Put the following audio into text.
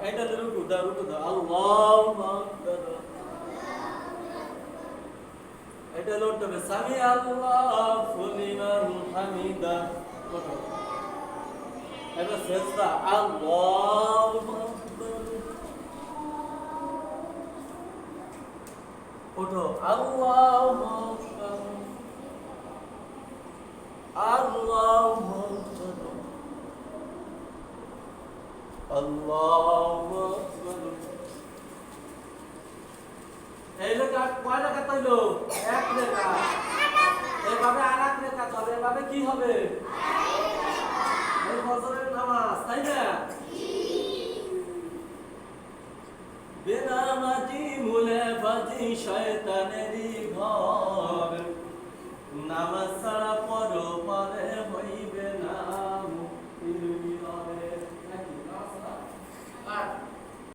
এটা রুকু দাও আল্লাহু আকবার এটা লড়তে হবে সামি আল্লাহু লিমান হামিদা ওঠো এবার সেজদা আল্লাহু আকবার ওঠো আল্লাহু আকবার আল্লাহু আকবার আল্লাহু আকবার এই লেখা কয় লেখা তাইলো এক লেখা এভাবে আর এক লেখা চলে এভাবে কি হবে এই ফজরের নামাজ তাই না বেনামাজি মুনাফিক শয়তানেরই ঘর নামাজ ছাড়া পরপারে